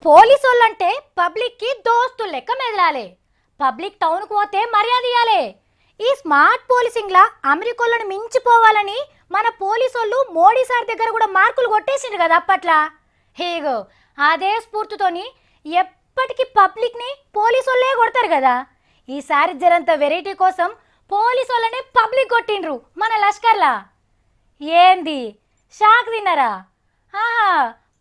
పోలీసోళ్ళంటే public కి దోస్తులు లెక్క మెదలాలి. పబ్లిక్ టౌన్ కు పోతే మర్యాద ఇయ్యాలి. ఈ స్మార్ట్ పోలీసింగ్ లా అమెరికోళ్ళను మించిపోవాలని మన పోలీసోళ్ళు మోడీ సార్ దగ్గర కూడా మార్కులు కొట్టేసిండ్రు కదా అప్పట్లా. హేగో అదే స్ఫూర్తితోని ఎప్పటికీ పబ్లిక్ ని పోలీసోళ్ళే కొడతారు కదా. ఈసారి జరంత వెరైటీ కోసం పోలీసోళ్ళని పబ్లిక్ కొట్టిండ్రు మన లష్కర్లా. ఏంది షాక్ తిన్నారా? ఆహా,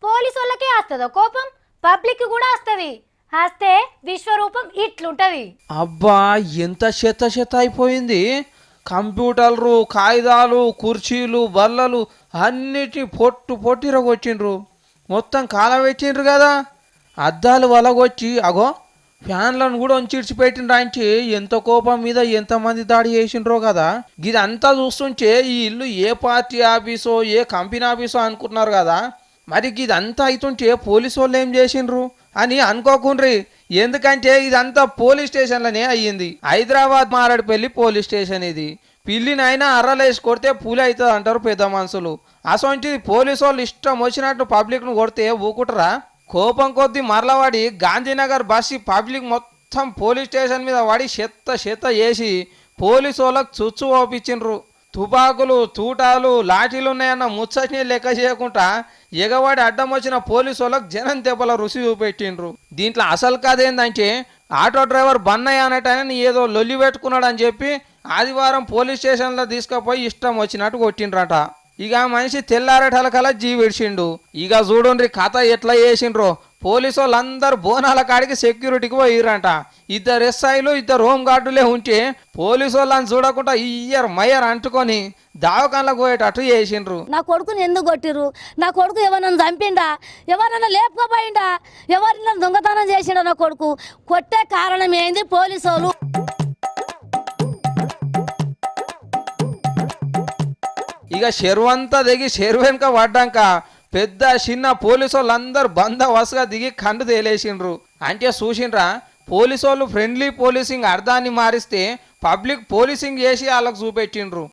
పోలీసోళ్ళకే వస్తుందో కోపం, పబ్లిక్ కూడా వస్తుంది. వస్తే విశ్వరూపం ఇట్లుంటది. అబ్బా, ఎంత చెత్త అయిపోయింది. కంప్యూటర్లు, కాగితాలు, కుర్చీలు, బల్లలు అన్నిటి పొట్టిరగొచ్చిండ్రు. మొత్తం కాలవెచ్చిండ్రు కదా. అద్దాలు వలగొచ్చి అగో ఫ్యాన్లను కూడా ఉంచిడిచిపెట్టిండ్రు. అంటే ఎంత కోపం మీద ఎంతమంది దాడి చేసిండ్రో కదా. ఇదంతా చూస్తుంటే ఈ ఇల్లు ఏ పార్టీ ఆఫీసో ఏ కంపెనీ ఆఫీసో అనుకుంటున్నారు కదా. మరి ఇదంతా అవుతుంటే పోలీసు వాళ్ళు ఏం చేసిండ్రు అని అనుకోకుండ్రి. ఎందుకంటే ఇదంతా పోలీస్ స్టేషన్లోనే అయ్యింది. హైదరాబాద్ మారడిపల్లి పోలీస్ స్టేషన్ ఇది. పిల్లినైనా అర్రలేసి కొడితే పూలి అవుతుంది అంటారు పెద్ద మనుషులు. అసొంటిది పోలీసు వాళ్ళు ఇష్టం వచ్చినట్టు పబ్లిక్ను కొడితే ఊకుటరా? కోపం కొద్దీ మరలవాడి గాంధీనగర్ బస్సు పబ్లిక్ మొత్తం పోలీస్ స్టేషన్ మీద వాడి చెత్త వేసి పోలీసు వాళ్ళకు చుచ్చు ఓపించిండ్రు. తుపాకులు, తూటాలు, లాఠీలు ఉన్నాయన్న ముచ్చటిని లెక్క చేయకుండా ఎగవాడి అడ్డం వచ్చిన పోలీసు వాళ్ళకు జనం దెబ్బల రుచి చూపెట్టిండ్రు. దీంట్లో అసలు కదేందంటే ఆటో డ్రైవర్ బన్నయ్య అనేటైనా ఏదో లొల్లి పెట్టుకున్నాడు అని చెప్పి ఆదివారం పోలీస్ స్టేషన్లో తీసుకుపోయి ఇష్టం వచ్చినట్టు కొట్టిండ్రట. ఇక మనిషి తెల్లారేటలకల్లా విడిచిండు. ఇక చూడుండ్రి కథ ఎట్లా చేసిండ్రో. పోలీసు వాళ్ళందరూ బోనాల కాడికి సెక్యూరిటీకి పోయిర్రంట. ఇద్దరు ఎస్ఐలు, ఇద్దరు హోమ్ గార్డులే ఉంటే పోలీసు వాళ్ళని చూడకుండా ఇయ్యర్ మయ్యర్ అంటుకొని దావకాన్లకు పోయేటట్టు చేసిండ్రు. నా కొడుకుని ఎందుకు కొట్టిర్రు? నా కొడుకు ఎవరన్నా చంపిండా? ఎవరన్నా లేపుకోపోయిండా? ఎవరినైనా దొంగతనం చేసిండా? నా కొడుకు కొట్టే కారణం ఏంది? పోలీసు వాళ్ళు. ఇక చెరువంతా దిగి చెరువు వెనుక పడ్డాక పెద్ద చిన్న పోలీసు వాళ్ళందరూ బందోబస్తుగా దిగి కండు తేలేసిండ్రు. అంటే చూసిండ్రా, పోలీసు వాళ్ళు ఫ్రెండ్లీ పోలీసింగ్ అర్థాన్ని మారిస్తే పబ్లిక్ పోలీసింగ్ చేసి వాళ్ళకు చూపెట్టిండ్రు.